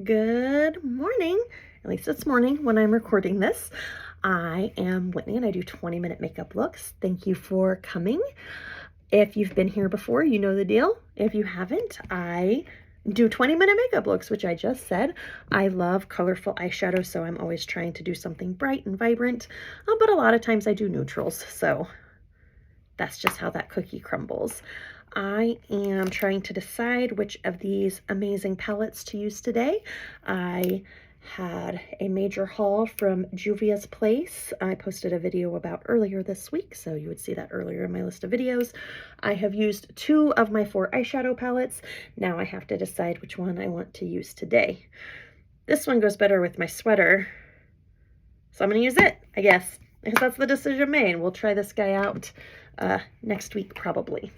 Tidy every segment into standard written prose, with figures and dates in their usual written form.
Good morning, at least it's morning when I'm recording this. I am Whitney and I do 20-minute makeup looks. Thank you for coming. If you've been here before, you know the deal. If you haven't, I do 20-minute makeup looks, which I just said. I love colorful eyeshadow, so I'm always trying to do something bright and vibrant, but a lot of times I do neutrals, so that's just how that cookie crumbles. I am trying to decide which of these amazing palettes to use today. I had a major haul from Juvia's place I posted a video about earlier this week, so you would see that earlier in my list of videos. I have used 2 of my 4 eyeshadow palettes. Now I have to decide which one I want to use today. This one goes better with my sweater, so I'm going to use it, I guess, because that's the decision made. We'll try this guy out next week probably.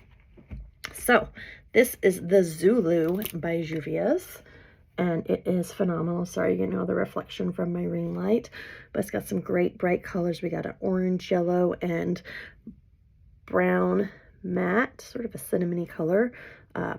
So this is the Zulu by Juvia's, and it is phenomenal. Sorry, you know the reflection from my ring light, but it's got some great bright colors. We got an orange, yellow, and brown matte, sort of a cinnamony color,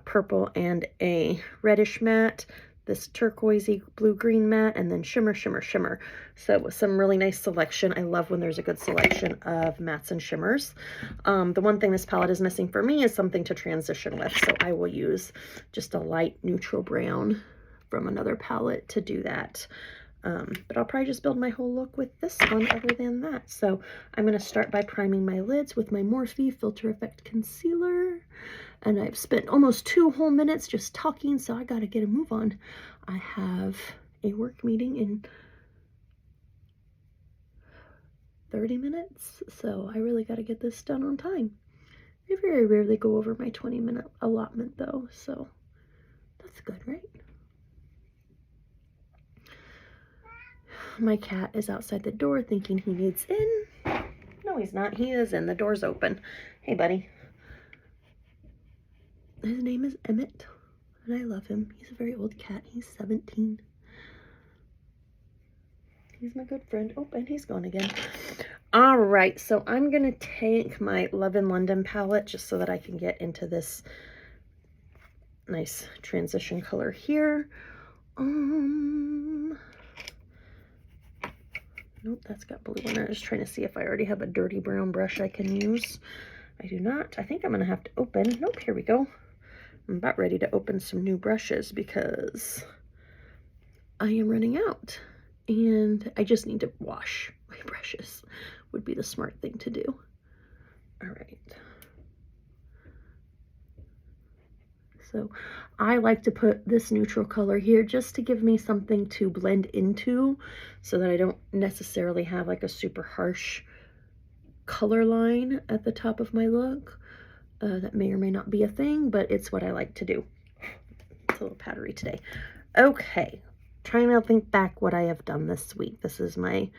purple, and a reddish matte, this turquoisey blue-green matte, and then shimmer, shimmer, shimmer. So some really nice selection. I love when there's a good selection of mattes and shimmers. The one thing this palette is missing for me is something to transition with, so I will use just a light neutral brown from another palette to do that. But I'll probably just build my whole look with this one other than that. So I'm going to start by priming my lids with my Morphe Filter Effect Concealer. And I've spent almost 2 whole minutes just talking, so I got to get a move on. I have a work meeting in 30 minutes, so I really got to get this done on time. I very rarely go over my 20-minute allotment though, so that's good, right? My cat is outside the door thinking he needs in. No, he's not. He is in. The door's open. Hey, buddy. His name is Emmett, and I love him. He's a very old cat. He's 17. He's my good friend. Oh, and he's gone again. All right, so I'm going to take my Love in London palette just so that I can get into this nice transition color here. Nope, that's got blue in it. I'm just trying to see if I already have a dirty brown brush I can use. I do not. I think I'm going to have to open. Nope, here we go. I'm about ready to open some new brushes because I am running out. And I just need to wash my brushes would be the smart thing to do. All right. So I like to put this neutral color here just to give me something to blend into so that I don't necessarily have like a super harsh color line at the top of my look. That may or may not be a thing, but it's what I like to do. It's a little powdery today. Okay, trying to think back what I have done this week. This is my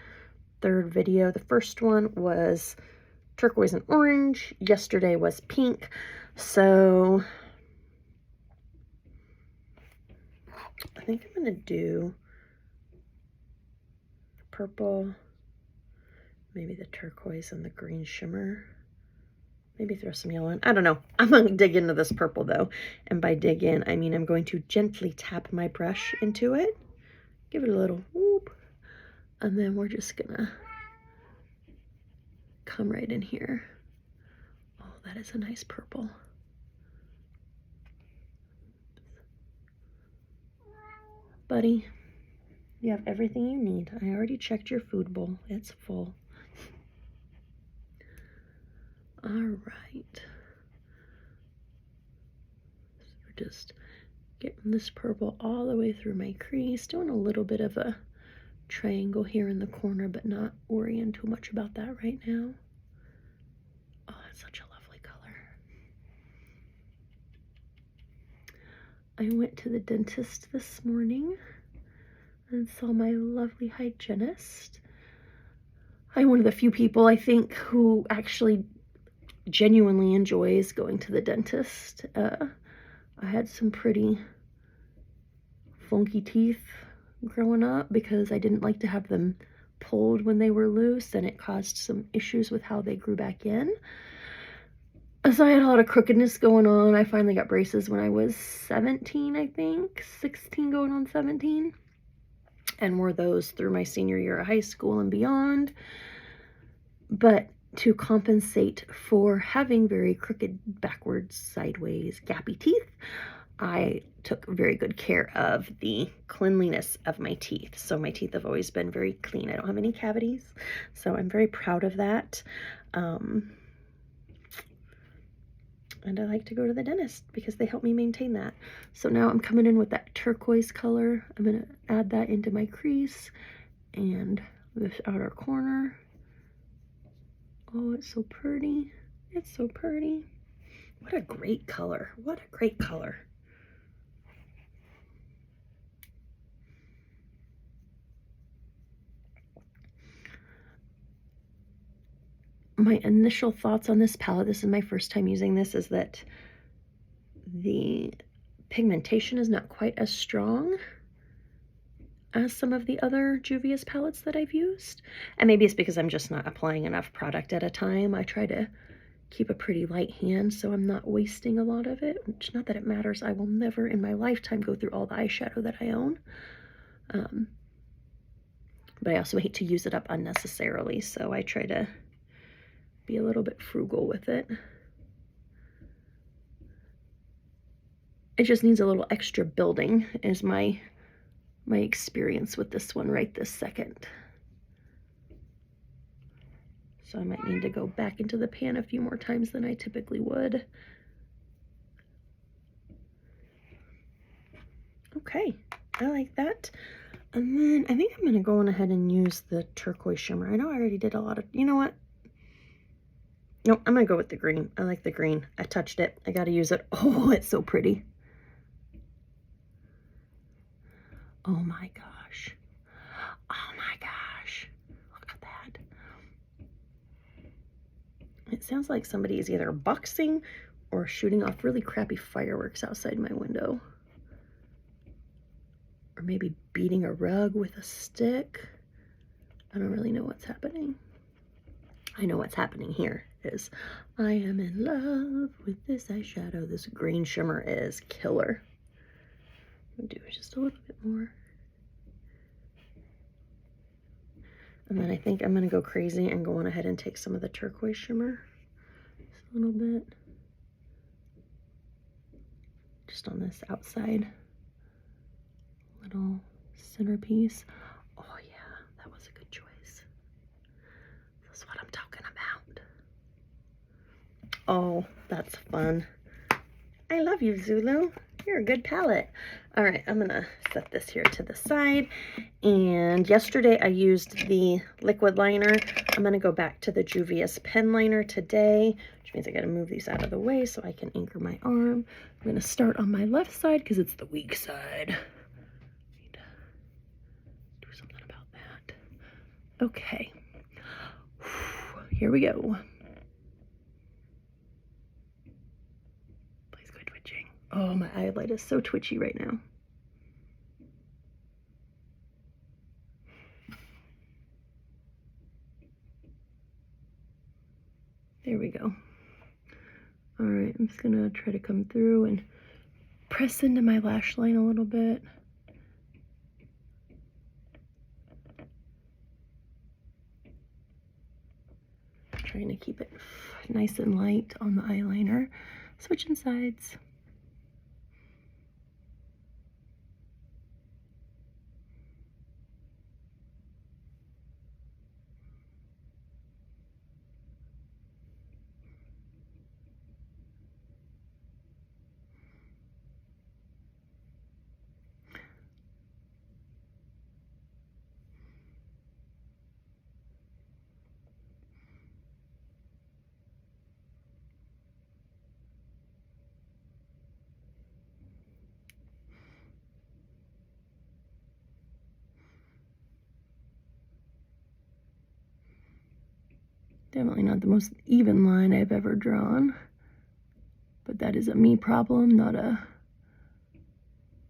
3rd video. The first one was turquoise and orange. Yesterday was pink. So I think I'm going to do the purple, maybe the turquoise and the green shimmer. Maybe throw some yellow in. I don't know. I'm going to dig into this purple though. And by dig in, I mean I'm going to gently tap my brush into it. Give it a little whoop. And then we're just going to come right in here. Oh, that is a nice purple. Buddy, you have everything you need. I already checked your food bowl. It's full. All right. So we're just getting this purple all the way through my crease, doing a little bit of a triangle here in the corner, but not worrying too much about that right now. Oh, that's such a lovely color. I went to the dentist this morning and saw my lovely hygienist. I'm one of the few people, I think, who actually genuinely enjoys going to the dentist. I had some pretty funky teeth growing up because I didn't like to have them pulled when they were loose, and it caused some issues with how they grew back in. So I had a lot of crookedness going on. I finally got braces when I was 17, I think, 16 going on 17, and wore those through my senior year of high school and beyond. But to compensate for having very crooked, backwards, sideways, gappy teeth, I took very good care of the cleanliness of my teeth. So my teeth have always been very clean. I don't have any cavities, so I'm very proud of that. And I like to go to the dentist because they help me maintain that. So now I'm coming in with that turquoise color. I'm going to add that into my crease and this outer corner. Oh, it's so pretty. It's so pretty. What a great color. What a great color. My initial thoughts on this palette, this is my first time using this, is that the pigmentation is not quite as strong as some of the other Juvia's palettes that I've used. And maybe it's because I'm just not applying enough product at a time. I try to keep a pretty light hand so I'm not wasting a lot of it, which, not that it matters. I will never in my lifetime go through all the eyeshadow that I own. But I also hate to use it up unnecessarily, so I try to be a little bit frugal with it. It just needs a little extra building is my experience with this one right this second. So I might need to go back into the pan a few more times than I typically would. Okay, I like that. And then I think I'm going to go on ahead and use the turquoise shimmer. I know I already did a lot of, you know what? No, I'm going to go with the green. I like the green. I touched it. I got to use it. Oh, it's so pretty. Oh my gosh. Oh my gosh. Look at that. It sounds like somebody is either boxing or shooting off really crappy fireworks outside my window. Or maybe beating a rug with a stick. I don't really know what's happening. I know what's happening here is I am in love with this eyeshadow. This green shimmer is killer. I'll do just a little bit more. And then I think I'm going to go crazy and go on ahead and take some of the turquoise shimmer. Just a little bit. Just on this outside little centerpiece. Oh yeah, that was a good choice. That's what I'm talking about. Oh, that's fun. I love you, Zulu. You're a good palette. All right, I'm gonna set this here to the side. And yesterday I used the liquid liner. I'm gonna go back to the Juvia's pen liner today, which means I gotta move these out of the way so I can anchor my arm. I'm gonna start on my left side because it's the weak side. Need to do something about that. Okay, here we go. Please quit twitching. Oh, my eyelid is so twitchy right now. There we go. All right, I'm just gonna try to come through and press into my lash line a little bit. Trying to keep it nice and light on the eyeliner. Switching sides. Definitely not the most even line I've ever drawn, but that is a me problem, not a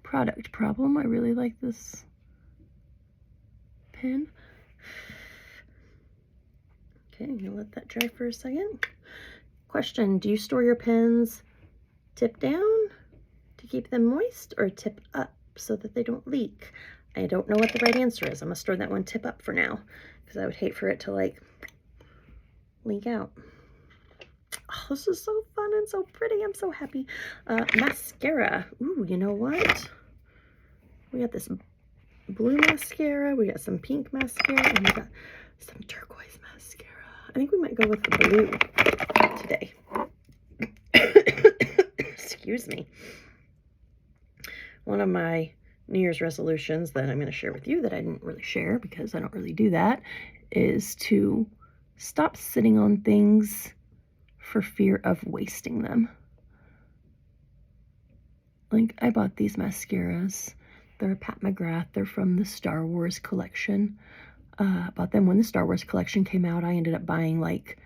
product problem. I really like this pen. Okay, I'm gonna let that dry for a second. Question, do you store your pens tip down to keep them moist or tip up so that they don't leak? I don't know what the right answer is. I'm gonna store that one tip up for now because I would hate for it to like leak out. Oh, this is so fun and so pretty. I'm so happy. Mascara. Ooh, you know what? We got this blue mascara. We got some pink mascara. And we got some turquoise mascara. I think we might go with the blue today. Excuse me. One of my New Year's resolutions that I'm going to share with you that I didn't really share because I don't really do that is to stop sitting on things for fear of wasting them. Like, I bought these mascaras. They're a Pat McGrath. They're from the Star Wars collection. I bought them when the Star Wars collection came out. I ended up buying, like,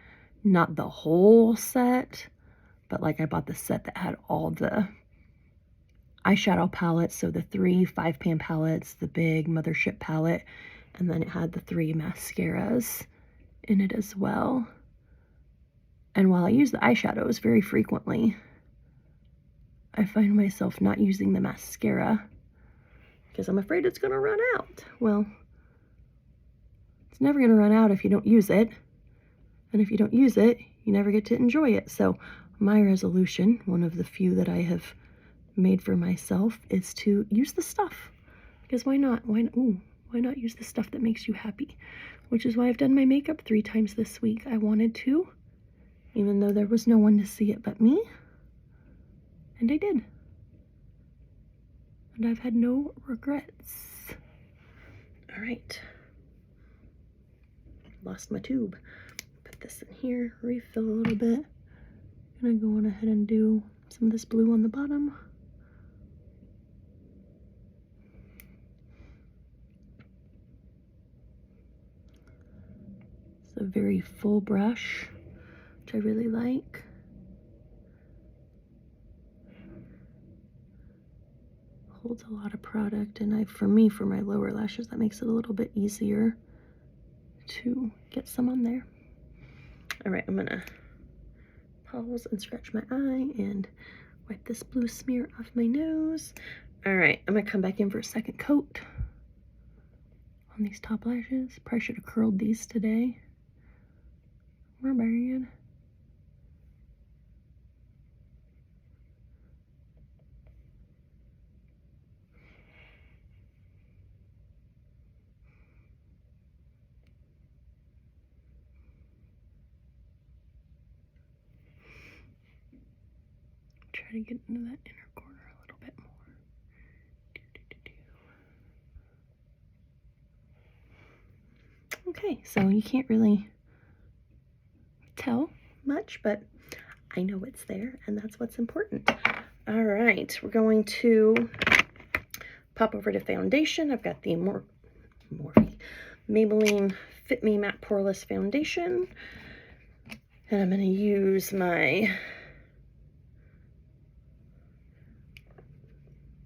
not the whole set, but, like, I bought the set that had all the eyeshadow palettes. So the 3 5-pan palettes, the big mothership palette, and then it had the 3 mascaras in it as well. And while I use the eyeshadows very frequently, I find myself not using the mascara because I'm afraid it's going to run out. Well, it's never going to run out if you don't use it. And if you don't use it, you never get to enjoy it. So my resolution, one of the few that I have made for myself, is to use the stuff. Because why not? Why not use the stuff that makes you happy? Which is why I've done my makeup 3 times this week. I wanted to, even though there was no one to see it but me. And I did. And I've had no regrets. All right. Lost my tube. Put this in here, refill a little bit. I'm gonna go on ahead and do some of this blue on the bottom. It's a very full brush, which I really like. Holds a lot of product, and for my lower lashes, that makes it a little bit easier to get some on there. All right, I'm gonna pause and scratch my eye and wipe this blue smear off my nose. All right, I'm gonna come back in for a second coat on these top lashes. Probably should have curled these today. We're bad. Try to get into that inner corner a little bit more. Okay, so you can't really tell much, but I know it's there, and that's what's important. All right, we're going to pop over to foundation. I've got the Maybelline Fit Me Matte Poreless Foundation, and I'm going to use my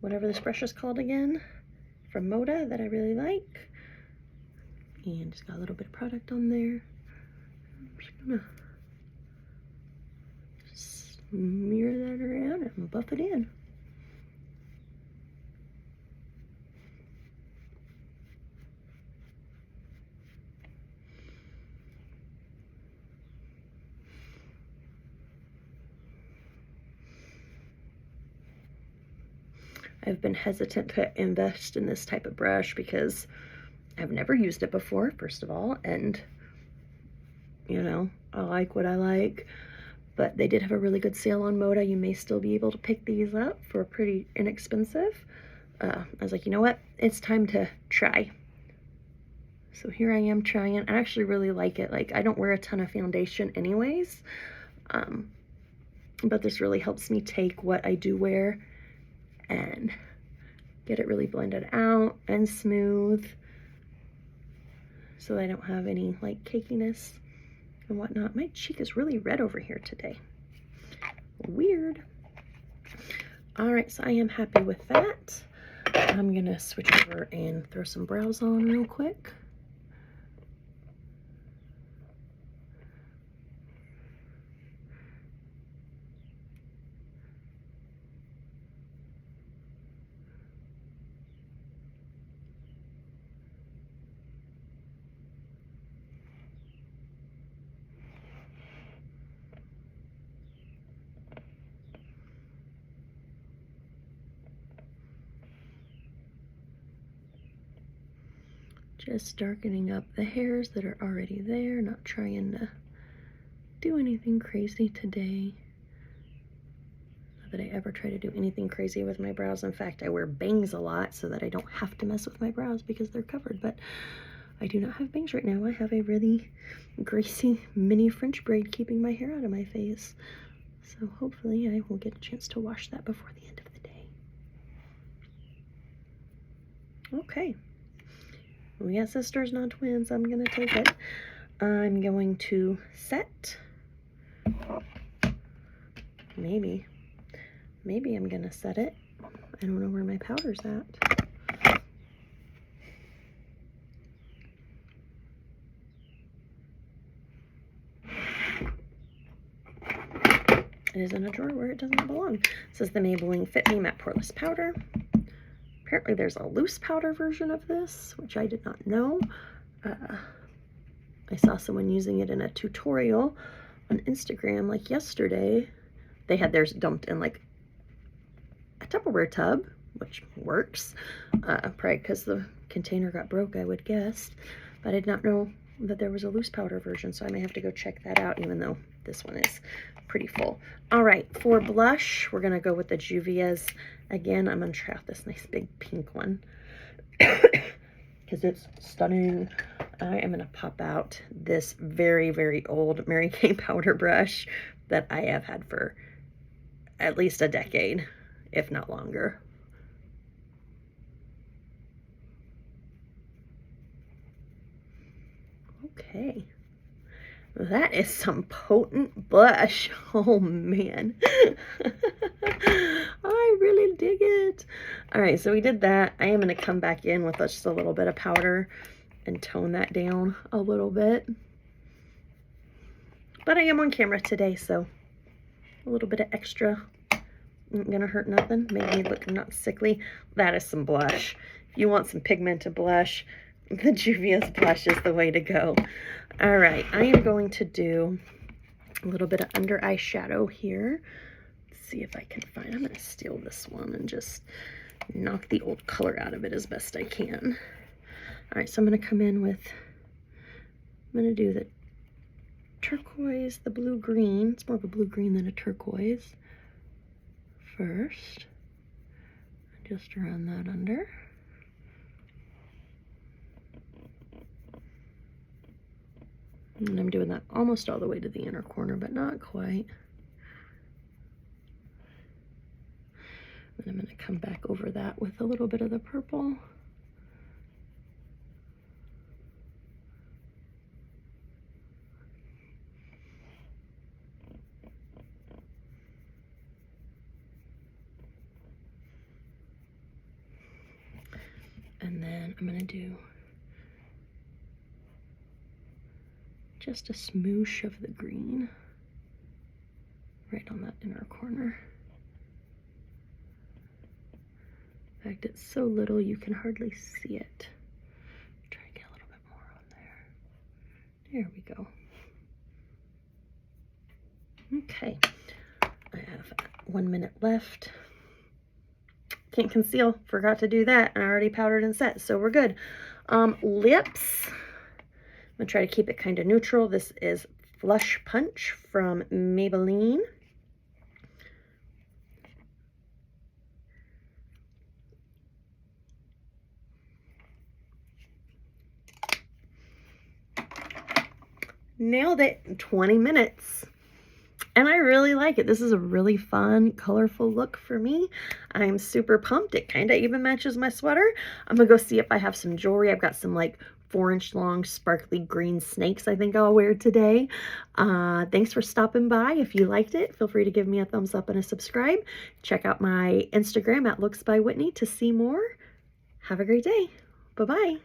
whatever this brush is called again, from Moda, that I really like. And just got a little bit of product on there. I'm just gonna smear that around and buff it in. I've been hesitant to invest in this type of brush because I've never used it before, first of all, and you know, I like what I like, but they did have a really good sale on Moda. You may still be able to pick these up for pretty inexpensive. I was like, you know what? It's time to try. So here I am trying it. I actually really like it. Like, I don't wear a ton of foundation anyways, but this really helps me take what I do wear and get it really blended out and smooth, so I don't have any like cakiness and whatnot. My cheek is really red over here today. Weird. All right, so I am happy with that. I'm gonna switch over and throw some brows on real quick. Just darkening up the hairs that are already there, not trying to do anything crazy today. Not that I ever try to do anything crazy with my brows. In fact, I wear bangs a lot so that I don't have to mess with my brows because they're covered, but I do not have bangs right now. I have a really greasy mini French braid keeping my hair out of my face. So hopefully I will get a chance to wash that before the end of the day. Okay. We got sisters, not twins. I'm going to take it. I'm going to set. Maybe I'm going to set it. I don't know where my powder's at. It is in a drawer where it doesn't belong. This is the Maybelline Fit Me Matte Poreless Powder. Apparently there's a loose powder version of this, which I did not know. I saw someone using it in a tutorial on Instagram like yesterday. They had theirs dumped in like a Tupperware tub, which works. Probably because the container got broke, I would guess. But I did not know that there was a loose powder version, so I may have to go check that out, even though this one is pretty full. All right, for blush, we're going to go with the Juvia's. Again, I'm going to try out this nice big pink one because it's stunning. I am going to pop out this very, very old Mary Kay powder brush that I have had for at least a decade, if not longer. Okay. That is some potent blush. Oh man. I really dig it. All right, so we did that. I am going to come back in with just a little bit of powder and tone that down a little bit. But I am on camera today, so a little bit of extra ain't gonna hurt nothing. Make me look not sickly. That is some blush. If you want some pigmented blush, the Juvia's blush is the way to go. All right, I am going to do a little bit of under eye shadow here. Let's see if I can find, I'm gonna steal this one and just knock the old color out of it as best I can. All right, so I'm gonna come in with, I'm gonna do the turquoise, the blue-green. It's more of a blue-green than a turquoise first. Just run that under. And I'm doing that almost all the way to the inner corner, but not quite. And I'm going to come back over that with a little bit of the purple. And then I'm going to do just a smoosh of the green right on that inner corner. In fact, it's so little you can hardly see it. Try to get a little bit more on there. There we go. Okay, I have 1 minute left. Can't conceal, forgot to do that. I already powdered and set, so we're good. Lips, I'm gonna try to keep it kind of neutral. This is Flush Punch from Maybelline. Nailed it, 20 minutes. And I really like it. This is a really fun, colorful look for me. I'm super pumped. It kind of even matches my sweater. I'm gonna go see if I have some jewelry. I've got some like 4-inch long sparkly green snakes I think I'll wear today. Thanks for stopping by. If you liked it, feel free to give me a thumbs up and a subscribe. Check out my Instagram at looksbywhitney to see more. Have a great day. Bye-bye.